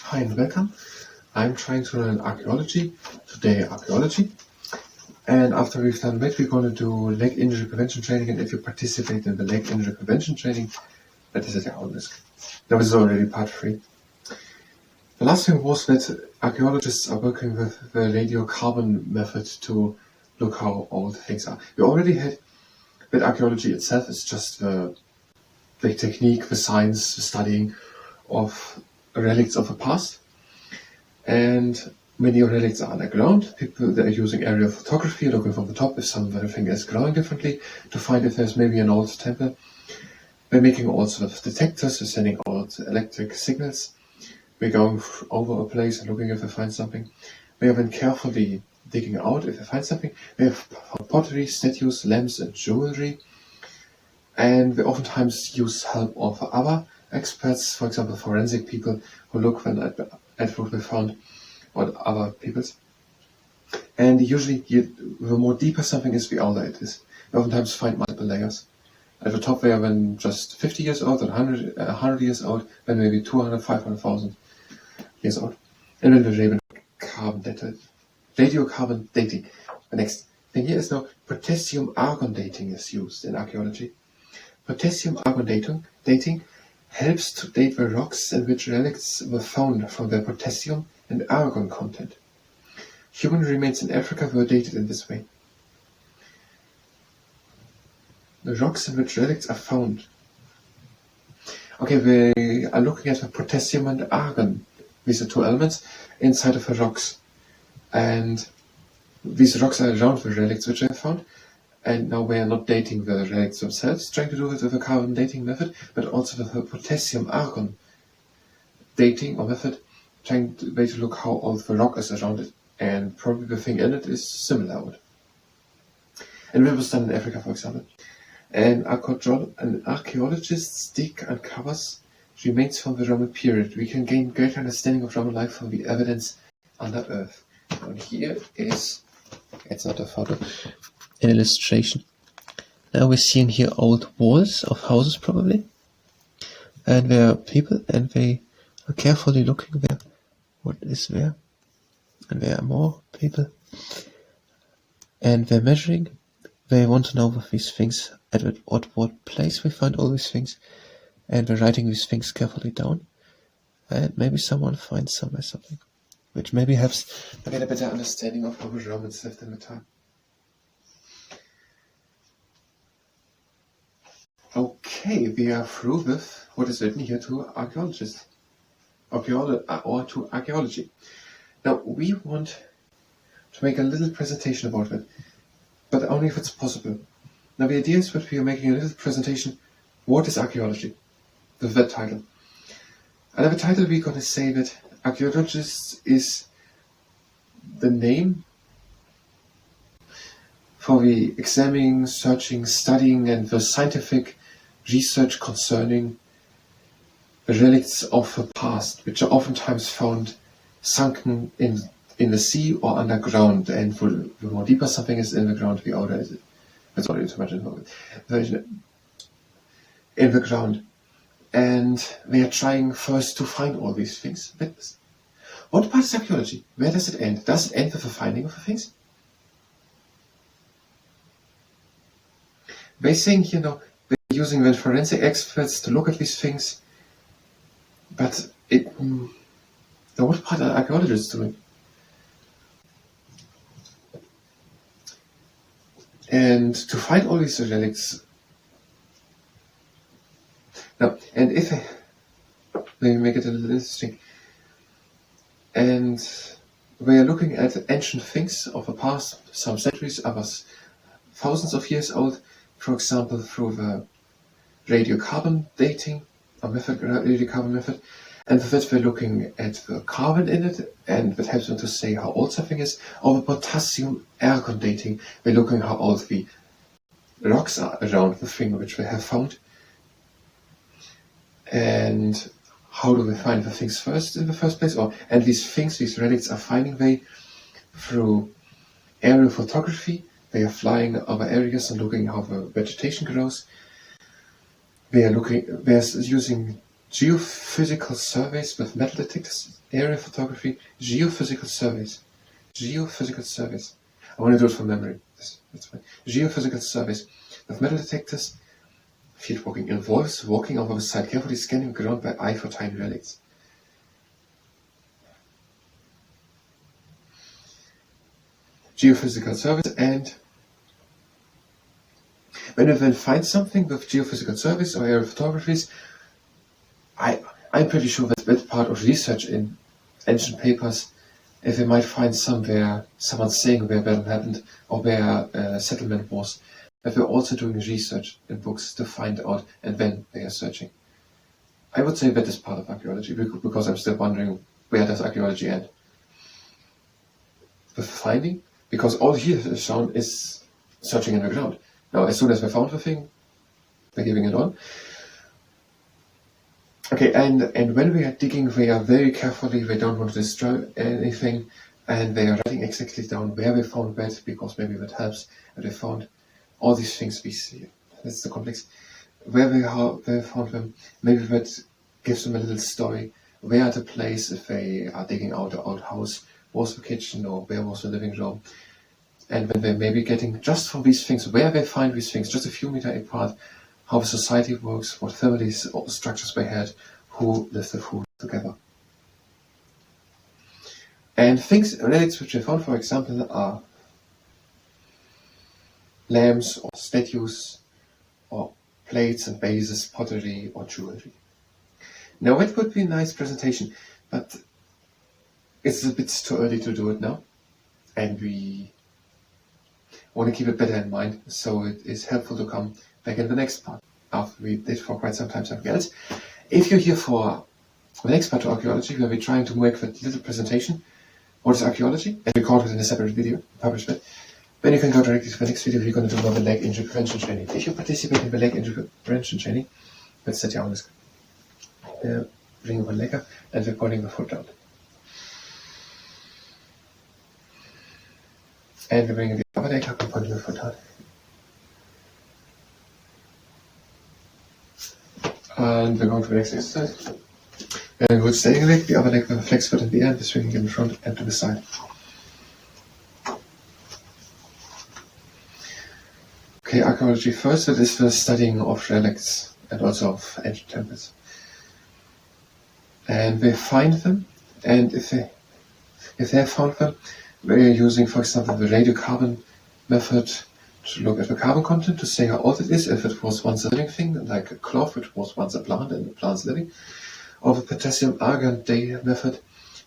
Hi and welcome. I'm trying to learn archaeology, today archaeology, and after we've done that we're going to do leg injury prevention training, and if you participate in the leg injury prevention training, that is at your own risk. Now this is already part 3. The last thing was that archaeologists are working with the radiocarbon method to look how old things are. We already had that archaeology itself is just the technique, the science, the studying of relics of the past. And many relics are underground. People that are using aerial photography, looking from the top if something is growing differently, to find if there's maybe an old temple. We're making all sort of detectors, we're sending out electric signals. We're going over a place and looking if we find something. We have been carefully digging out if we find something. We have found pottery, statues, lamps and jewelry. And we oftentimes use help of other experts, for example forensic people who look at what we found or other people's. And usually the more deeper something is, the older it is. We oftentimes find multiple layers. At the top they are when just 50 years old, or 100 years old, then maybe 200, 500,000 years old. And then the radiocarbon dating. The next thing here is now potassium-argon dating is used in archaeology. Potassium-argon dating helps to date the rocks in which relics were found from their potassium and argon content. Human remains in Africa were dated in this way. The rocks in which relics are found. Okay, we are looking at the potassium and argon. These are two elements inside of the rocks. And these rocks are around the relics which are found. And now we are not dating the relics themselves, trying to do it with a carbon dating method, but also with a potassium-argon dating or method, trying to look how old the rock is around it, and probably the thing in it is similar. And that was done in Africa, for example. An archaeologist uncovers remains from the Roman period. We can gain greater understanding of Roman life from the evidence under earth. And here is, it's not a photo, an illustration. Now we're seeing here old walls of houses probably, and there are people and they are carefully looking there what is there, and there are more people and they're measuring. They want to know what these things, at what place we find all these things, and they're writing these things carefully down, and maybe someone finds somewhere something which maybe helps to get a better understanding of how the Romans lived in the time. Okay, we are through with what is written here to archaeologists, or to archaeology. Now we want to make a little presentation about it, but only if it's possible. Now the idea is that we are making a little presentation, what is archaeology, with that title. And at the title we're going to say that archaeologist is the name for the examining, searching, studying and the scientific research concerning the relics of the past, which are oftentimes found sunken in the sea or underground, and the more deeper something is in the ground, the older is it. That's already too much information. In the ground. And we are trying first to find all these things. What part is archaeology? Where does it end? Does it end with the finding of the things? They're saying here now, they're using the forensic experts to look at these things, but now what part are archaeologists doing? And to find all these relics. Now, and if let me make it a little interesting. And we are looking at ancient things of the past, some centuries, others thousands of years old, for example, through the radiocarbon dating, or radiocarbon method. And with that we're looking at the carbon in it, and that helps them to say how old something is. Or the potassium-argon dating, we're looking how old the rocks are around the thing which we have found. And how do we find the things first in the first place? And these things, these relics are finding way through aerial photography. They are flying over areas and looking how the vegetation grows. They are using geophysical surveys with metal detectors, aerial photography, geophysical surveys. Geophysical surveys. I want to do it from memory. That's fine. Geophysical surveys with metal detectors. Field walking involves walking over the site, carefully scanning the ground by eye for tiny relics. Geophysical surveys, and when we then find something with geophysical surveys or aerial photographies, I'm pretty sure that's part of research in ancient papers. If we might find somewhere someone saying where battle happened or where a settlement was, but we're also doing research in books to find out and when they are searching. I would say that is part of archaeology, because I'm still wondering, where does archaeology end? With finding? Because all here is shown is searching in the ground. Now, as soon as we found the thing, we're giving it on. Okay, and when we are digging, we are very carefully, we don't want to destroy anything, and they are writing exactly down where we found that, because maybe that helps, and we found all these things we see. That's the complex. Where we found them, maybe that gives them a little story. Where the place, if they are digging out the old house, was the kitchen, or where was the living room. And when they may be getting, just from these things, where they find these things, just a few meters apart, how the society works, what families or structures they had, who lived with who together. And things, relics which I found, for example, are lamps or statues or plates and vases, pottery or jewelry. Now that would be a nice presentation, but it's a bit too early to do it now, and we want to keep it better in mind, so it is helpful to come back in the next part, after we did for quite some time something else. If you're here for the next part of archaeology, where we're trying to make that little presentation, what is archaeology, and record it in a separate video, publish it, then you can go directly to the next video. We're going to do about the leg injury prevention training. If you participate in the leg injury prevention training, let's set you on this. Bring one leg up, and we're pointing the foot down. And we're bringing the other leg up and pointing the foot down. And we're going to the next exercise. And with standing leg, the other leg with a flex foot in the air, and the swinging in the front and to the side. Okay, archaeology first, it is the studying of relics and also of ancient temples. And we find them, and if they have found them, we are using, for example, the radiocarbon method to look at the carbon content, to say how old it is, if it was once a living thing, like a cloth, which was once a plant and the plant's living, or the potassium argon dating method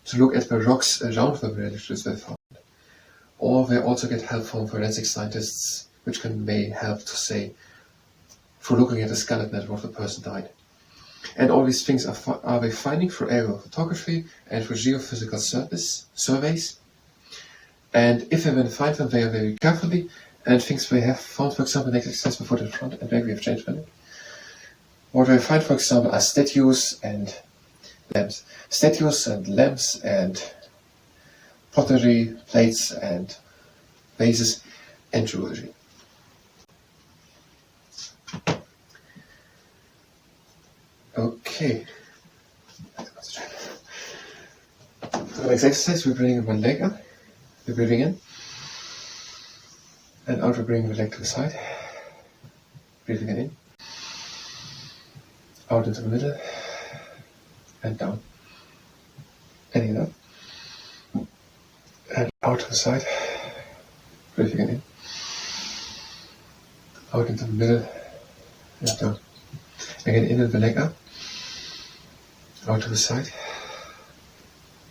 to look at the rocks around the relics they found. Or they also get help from forensic scientists, which may help to say, for looking at the skeleton of the person died. And all these things are they finding through aerial photography and through geophysical surveys. And if they then find them, they are very carefully, and things they have found, for example, next exercise before the front, and maybe we have changed them. What they find, for example, are statues and lamps. Statues and lamps and pottery, plates and vases and jewelry. Okay. For the next exercise, we're bringing one leg up. We're breathing in. And out, we're bringing the leg to the side. Breathing it in. Out into the middle. And down. And in up. And out to the side. Breathing it in. Out into the middle. And down. Again, in and the leg up. Out to the side.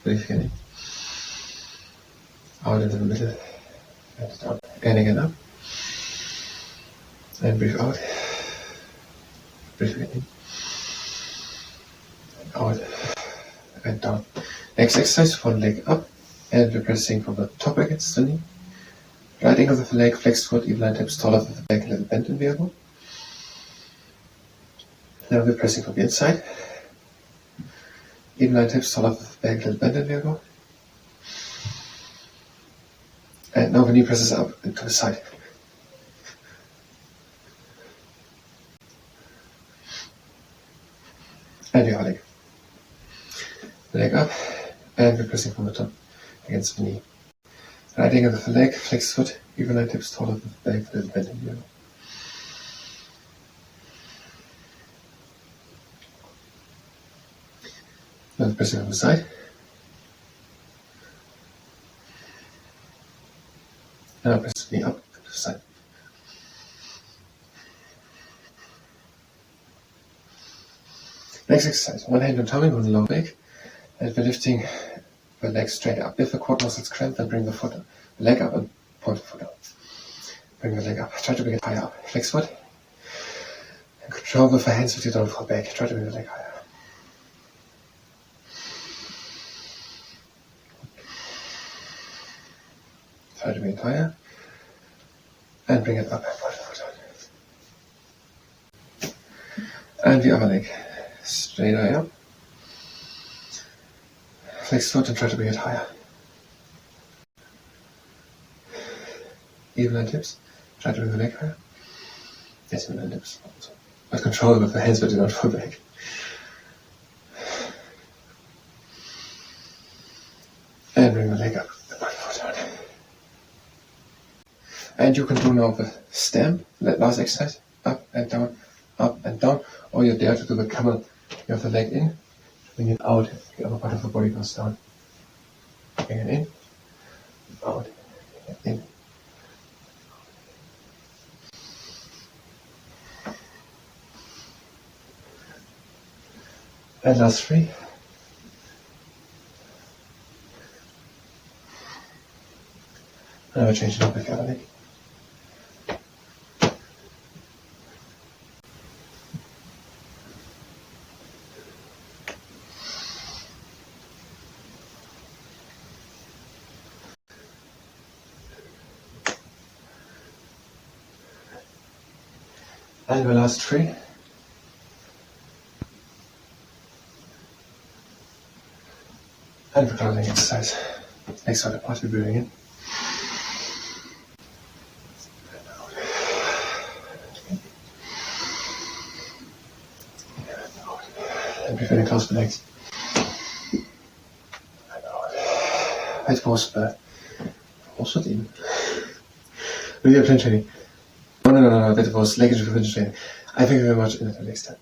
Breathing in. Out into the middle. And down. And again up. And breathe out. Breathing in. And out. And down. Next exercise, one leg up. And we're pressing from the top against the knee. Right angle of the leg, flexed foot, even line hips taller than the back, a little bend in the elbow. Now we're pressing from the inside. Even line hips taller than the back, a little bend in the elbow. And now the knee presses up and to the side. And the other leg. The leg up, and we're pressing from the top against the knee. Right angle of the leg, flex foot, even 9 tips taller than the back, little bend in the elbow. Then pressing on the side. And I press the knee up to the side. Next exercise, one hand on tummy, one low leg, and we're lifting the leg straight up. If the quad muscles cramp, then bring the leg up and point the foot up. Bring the leg up, try to bring it higher up. Flex foot, and control with the hands that you don't fall back. Try to bring the leg higher. Try to bring it higher, and bring it up and point the foot up. And the other leg, straight up. Flex foot and try to bring it higher. Even 9 tips. Try to bring the leg higher. Yes, even 9 tips. But control with the hands but do not fall back. And bring the leg up and put the foot on. And you can do now the stamp, that last exercise. Up and down, or you dare to do the camel. You have the leg in, bring it out, the other part of the body goes down. Bring it in, out, in. And last 3. And I will change it up with the other leg. And the last 3. And the closing exercise. Next one, part we're breathing in. And out. And out. And breathe in and close the legs. And out. It was what even? Video training. No, that was leg intervention training. I thank you very much and until next time.